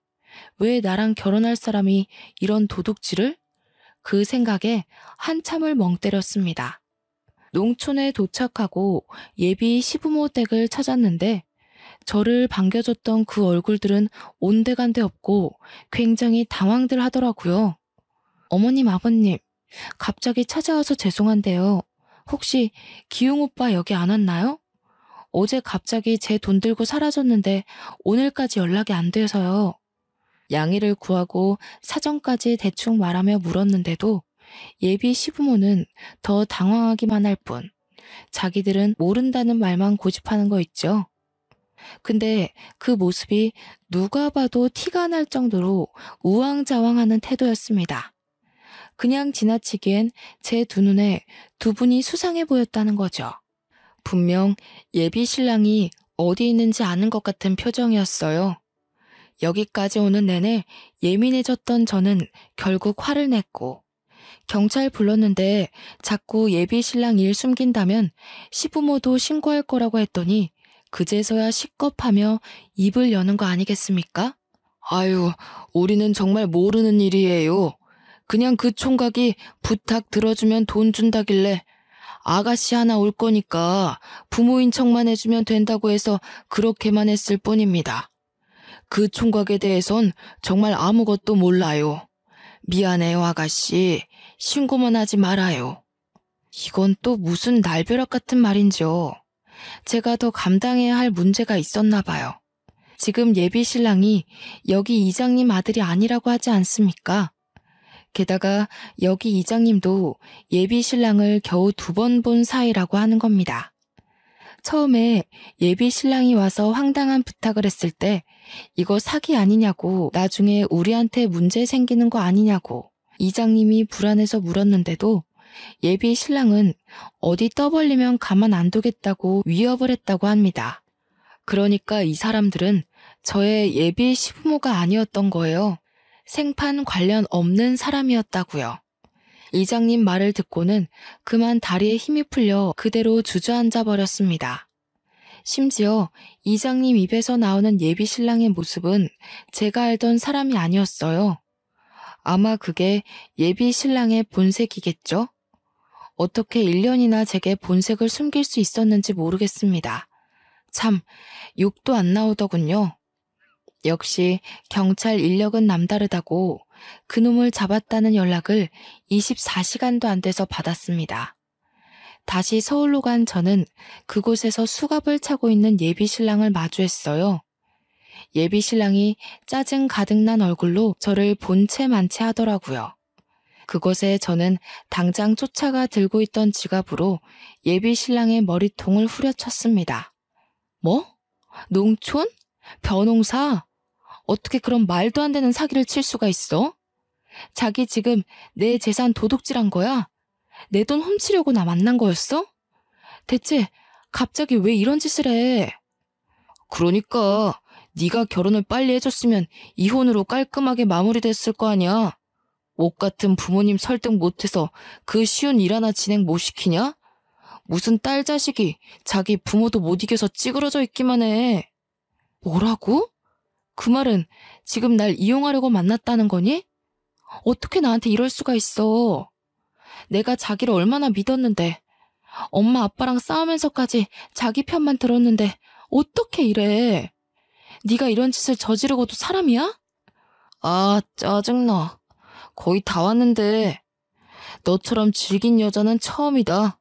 나랑 결혼할 사람이 이런 도둑질을? 그 생각에 한참을 멍 때렸습니다. 농촌에 도착하고 예비 시부모 댁을 찾았는데 저를 반겨줬던 그 얼굴들은 온데간데 없고 굉장히 당황들 하더라고요. 어머님, 아버님, 갑자기 찾아와서 죄송한데요. 혹시 기웅 오빠 여기 안 왔나요? 어제 갑자기 제 돈 들고 사라졌는데 오늘까지 연락이 안 돼서요. 양해를 구하고 사정까지 대충 말하며 물었는데도 예비 시부모는 더 당황하기만 할 뿐 자기들은 모른다는 말만 고집하는 거 있죠. 근데 그 모습이 누가 봐도 티가 날 정도로 우왕좌왕하는 태도였습니다. 그냥 지나치기엔 제 두 눈에 두 분이 수상해 보였다는 거죠. 분명 예비 신랑이 어디 있는지 아는 것 같은 표정이었어요. 여기까지 오는 내내 예민해졌던 저는 결국 화를 냈고 경찰 불렀는데 자꾸 예비 신랑 일 숨긴다면 시부모도 신고할 거라고 했더니 그제서야 식겁하며 입을 여는 거 아니겠습니까? 아유, 우리는 정말 모르는 일이에요. 그냥 그 총각이 부탁 들어주면 돈 준다길래 아가씨 하나 올 거니까 부모인 척만 해주면 된다고 해서 그렇게만 했을 뿐입니다. 그 총각에 대해선 정말 아무것도 몰라요. 미안해요, 아가씨. 신고만 하지 말아요. 이건 또 무슨 날벼락 같은 말인지요. 제가 더 감당해야 할 문제가 있었나 봐요. 지금 예비 신랑이 여기 이장님 아들이 아니라고 하지 않습니까? 게다가 여기 이장님도 예비 신랑을 겨우 2번 본 사이라고 하는 겁니다. 처음에 예비 신랑이 와서 황당한 부탁을 했을 때 이거 사기 아니냐고, 나중에 우리한테 문제 생기는 거 아니냐고 이장님이 불안해서 물었는데도 예비 신랑은 어디 떠벌리면 가만 안 두겠다고 위협을 했다고 합니다. 그러니까 이 사람들은 저의 예비 시부모가 아니었던 거예요. 생판 관련 없는 사람이었다고요. 이장님 말을 듣고는 그만 다리에 힘이 풀려 그대로 주저앉아 버렸습니다. 심지어 이장님 입에서 나오는 예비 신랑의 모습은 제가 알던 사람이 아니었어요. 아마 그게 예비 신랑의 본색이겠죠? 어떻게 1년이나 제게 본색을 숨길 수 있었는지 모르겠습니다. 참, 욕도 안 나오더군요. 역시 경찰 인력은 남다르다고 그놈을 잡았다는 연락을 24시간도 안 돼서 받았습니다. 다시 서울로 간 저는 그곳에서 수갑을 차고 있는 예비 신랑을 마주했어요. 예비 신랑이 짜증 가득 난 얼굴로 저를 본체 만체 하더라고요. 그곳에 저는 당장 쫓아가 들고 있던 지갑으로 예비 신랑의 머리통을 후려쳤습니다. 뭐? 농촌? 벼농사? 어떻게 그런 말도 안 되는 사기를 칠 수가 있어? 자기 지금 내 재산 도둑질한 거야? 내 돈 훔치려고 나 만난 거였어? 대체 갑자기 왜 이런 짓을 해? 그러니까 네가 결혼을 빨리 해줬으면 이혼으로 깔끔하게 마무리됐을 거 아니야. 옥 같은 부모님 설득 못해서 그 쉬운 일 하나 진행 못 시키냐? 무슨 딸 자식이 자기 부모도 못 이겨서 찌그러져 있기만 해. 뭐라고? 그 말은 지금 날 이용하려고 만났다는 거니? 어떻게 나한테 이럴 수가 있어? 내가 자기를 얼마나 믿었는데, 엄마 아빠랑 싸우면서까지 자기 편만 들었는데 어떻게 이래? 네가 이런 짓을 저지르고도 사람이야? 아, 짜증나. 거의 다 왔는데 너처럼 질긴 여자는 처음이다.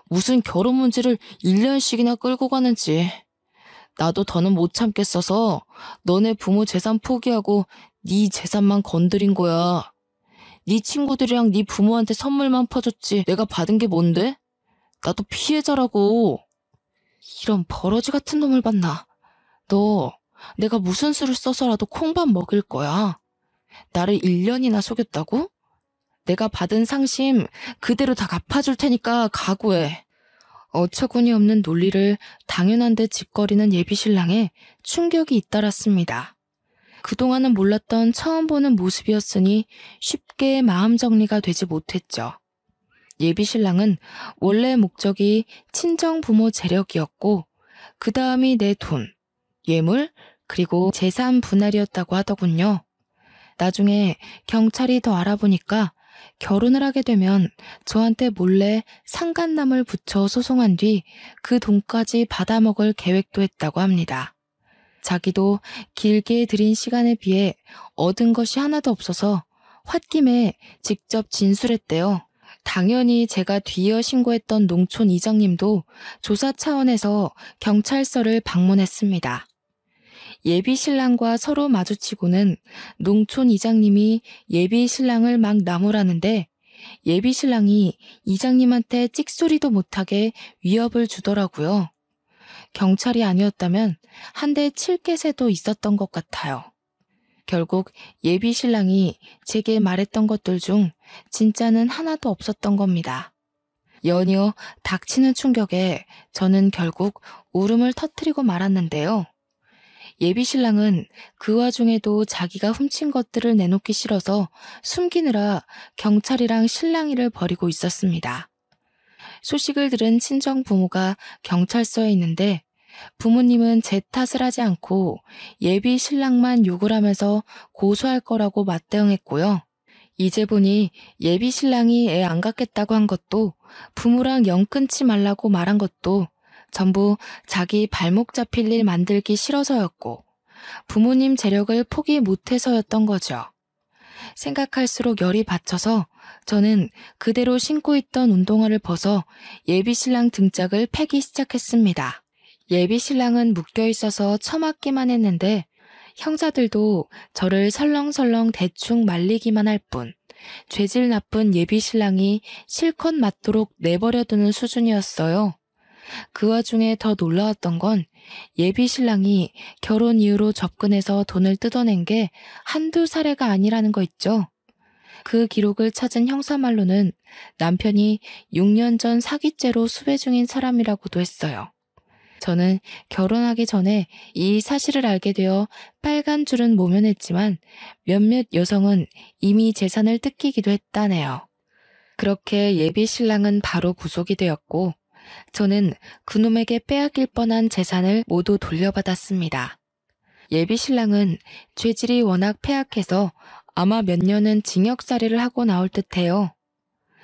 무슨 결혼 문제를 1년씩이나 끌고 가는지. 나도 더는 못 참겠어서 너네 부모 재산 포기하고 네 재산만 건드린 거야. 네 친구들이랑 네 부모한테 선물만 퍼줬지 내가 받은 게 뭔데? 나도 피해자라고. 이런 버러지 같은 놈을 봤나. 너 내가 무슨 수를 써서라도 콩밥 먹일 거야. 나를 1년이나 속였다고? 내가 받은 상심 그대로 다 갚아줄 테니까 각오해. 어처구니 없는 논리를 당연한 듯 짓거리는 예비신랑에 충격이 잇따랐습니다. 그동안은 몰랐던 처음 보는 모습이었으니 쉽게 마음 정리가 되지 못했죠. 예비신랑은 원래 목적이 친정부모 재력이었고 그 다음이 내 돈, 예물, 그리고 재산 분할이었다고 하더군요. 나중에 경찰이 더 알아보니까 결혼을 하게 되면 저한테 몰래 상간남을 붙여 소송한 뒤 그 돈까지 받아먹을 계획도 했다고 합니다. 자기도 길게 들인 시간에 비해 얻은 것이 하나도 없어서 홧김에 직접 진술했대요. 당연히 제가 뒤이어 신고했던 농촌 이장님도 조사 차원에서 경찰서를 방문했습니다. 예비 신랑과 서로 마주치고는 농촌 이장님이 예비 신랑을 막 나무라는데 예비 신랑이 이장님한테 찍소리도 못하게 위협을 주더라고요. 경찰이 아니었다면 한 대 칠 개새도 있었던 것 같아요. 결국 예비 신랑이 제게 말했던 것들 중 진짜는 하나도 없었던 겁니다. 연이어 닥치는 충격에 저는 결국 울음을 터뜨리고 말았는데요. 예비 신랑은 그 와중에도 자기가 훔친 것들을 내놓기 싫어서 숨기느라 경찰이랑 실랑이를 벌이고 있었습니다. 소식을 들은 친정 부모가 경찰서에 있는데 부모님은 제 탓을 하지 않고 예비 신랑만 욕을 하면서 고소할 거라고 맞대응했고요. 이제 보니 예비 신랑이 애 안 갖겠다고 한 것도 부모랑 영 끊지 말라고 말한 것도 전부 자기 발목 잡힐 일 만들기 싫어서였고 부모님 재력을 포기 못해서였던 거죠. 생각할수록 열이 받쳐서 저는 그대로 신고 있던 운동화를 벗어 예비 신랑 등짝을 패기 시작했습니다. 예비 신랑은 묶여 있어서 처맞기만 했는데 형사들도 저를 설렁설렁 대충 말리기만 할 뿐 죄질 나쁜 예비 신랑이 실컷 맞도록 내버려두는 수준이었어요. 그 와중에 더 놀라웠던 건 예비 신랑이 결혼 이후로 접근해서 돈을 뜯어낸 게 한두 사례가 아니라는 거 있죠. 그 기록을 찾은 형사 말로는 남편이 6년 전 사기죄로 수배 중인 사람이라고도 했어요. 저는 결혼하기 전에 이 사실을 알게 되어 빨간 줄은 모면했지만 몇몇 여성은 이미 재산을 뜯기기도 했다네요. 그렇게 예비 신랑은 바로 구속이 되었고 저는 그놈에게 빼앗길 뻔한 재산을 모두 돌려받았습니다. 예비 신랑은 죄질이 워낙 폐악해서 아마 몇 년은 징역살이를 하고 나올 듯해요.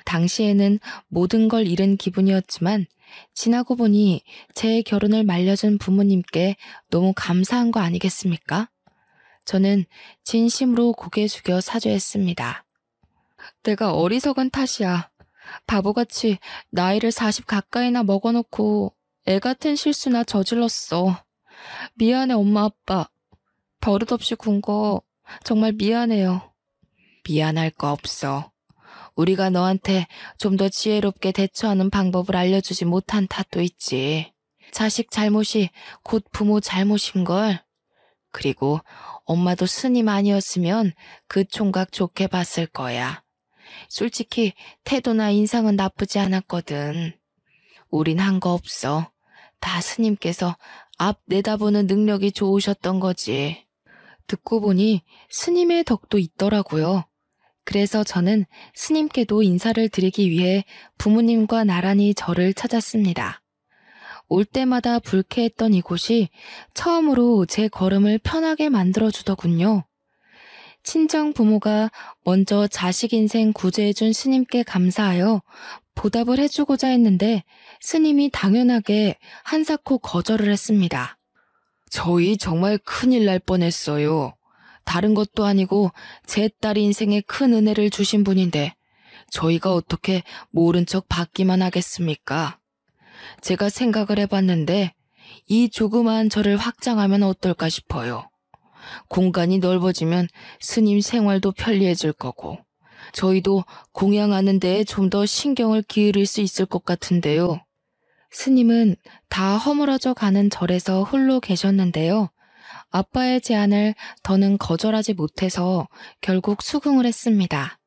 당시에는 모든 걸 잃은 기분이었지만 지나고 보니 제 결혼을 말려준 부모님께 너무 감사한 거 아니겠습니까? 저는 진심으로 고개 숙여 사죄했습니다. 내가 어리석은 탓이야. 바보같이 나이를 40 가까이나 먹어놓고 애 같은 실수나 저질렀어. 미안해 엄마 아빠. 버릇없이 군 거 정말 미안해요. 미안할 거 없어. 우리가 너한테 좀 더 지혜롭게 대처하는 방법을 알려주지 못한 탓도 있지. 자식 잘못이 곧 부모 잘못인걸. 그리고 엄마도 스님 아니었으면 그 총각 좋게 봤을 거야. 솔직히 태도나 인상은 나쁘지 않았거든. 우린 한 거 없어. 다 스님께서 앞 내다보는 능력이 좋으셨던 거지. 듣고 보니 스님의 덕도 있더라고요. 그래서 저는 스님께도 인사를 드리기 위해 부모님과 나란히 절을 찾았습니다. 올 때마다 불쾌했던 이곳이 처음으로 제 걸음을 편하게 만들어주더군요. 친정 부모가 먼저 자식 인생 구제해준 스님께 감사하여 보답을 해주고자 했는데 스님이 당연하게 한사코 거절을 했습니다. 저희 정말 큰일 날 뻔했어요. 다른 것도 아니고 제 딸 인생에 큰 은혜를 주신 분인데 저희가 어떻게 모른 척 받기만 하겠습니까? 제가 생각을 해봤는데 이 조그마한 절을 확장하면 어떨까 싶어요. 공간이 넓어지면 스님 생활도 편리해질 거고 저희도 공양하는 데에 좀 더 신경을 기울일 수 있을 것 같은데요. 스님은 다 허물어져 가는 절에서 홀로 계셨는데요. 아빠의 제안을 더는 거절하지 못해서 결국 수긍을 했습니다.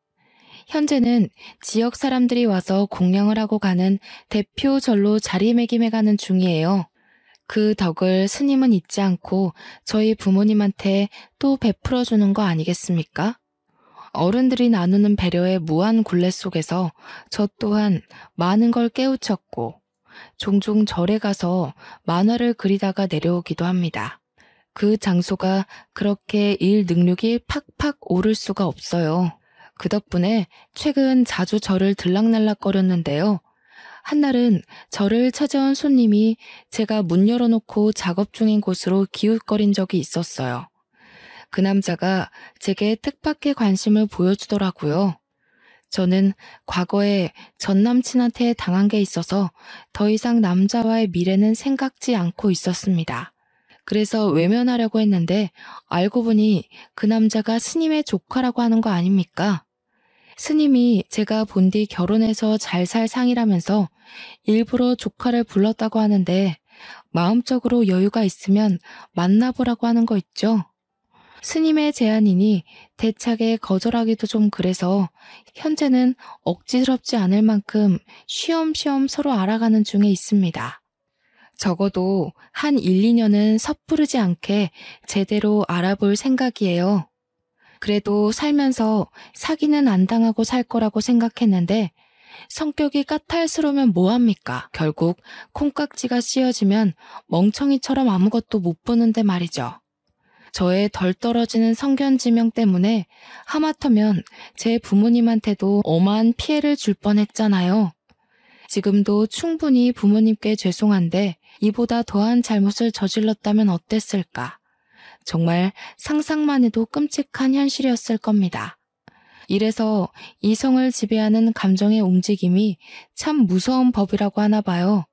현재는 지역 사람들이 와서 공양을 하고 가는 대표 절로 자리매김해가는 중이에요. 그 덕을 스님은 잊지 않고 저희 부모님한테 또 베풀어주는 거 아니겠습니까? 어른들이 나누는 배려의 무한 굴레 속에서 저 또한 많은 걸 깨우쳤고 종종 절에 가서 만화를 그리다가 내려오기도 합니다. 그 장소가 그렇게 일 능력이 팍팍 오를 수가 없어요. 그 덕분에 최근 자주 절을 들락날락거렸는데요. 한날은 절을 찾아온 손님이 제가 문 열어놓고 작업 중인 곳으로 기웃거린 적이 있었어요. 그 남자가 제게 뜻밖의 관심을 보여주더라고요. 저는 과거에 전 남친한테 당한 게 있어서 더 이상 남자와의 미래는 생각지 않고 있었습니다. 그래서 외면하려고 했는데 알고 보니 그 남자가 스님의 조카라고 하는 거 아닙니까? 스님이 제가 본디 결혼해서 잘 살 상이라면서 일부러 조카를 불렀다고 하는데 마음적으로 여유가 있으면 만나보라고 하는 거 있죠? 스님의 제안이니 대차게 거절하기도 좀 그래서 현재는 억지스럽지 않을 만큼 쉬엄쉬엄 서로 알아가는 중에 있습니다. 적어도 한 1, 2년은 섣부르지 않게 제대로 알아볼 생각이에요. 그래도 살면서 사기는 안 당하고 살 거라고 생각했는데 성격이 까탈스러우면 뭐합니까? 결국 콩깍지가 씌어지면 멍청이처럼 아무것도 못 보는데 말이죠. 저의 덜 떨어지는 성견지명 때문에 하마터면 제 부모님한테도 어마한 피해를 줄 뻔했잖아요. 지금도 충분히 부모님께 죄송한데 이보다 더한 잘못을 저질렀다면 어땠을까? 정말 상상만 해도 끔찍한 현실이었을 겁니다. 이래서 이성을 지배하는 감정의 움직임이 참 무서운 법이라고 하나 봐요.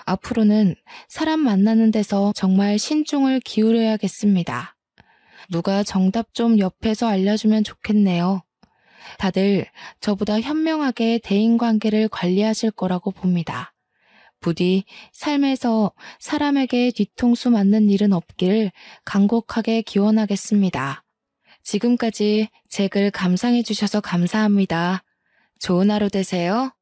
앞으로는 사람 만나는 데서 정말 신중을 기울여야겠습니다. 누가 정답 좀 옆에서 알려주면 좋겠네요. 다들 저보다 현명하게 대인관계를 관리하실 거라고 봅니다. 부디 삶에서 사람에게 뒤통수 맞는 일은 없기를 간곡하게 기원하겠습니다. 지금까지 제 글 감상해 주셔서 감사합니다. 좋은 하루 되세요.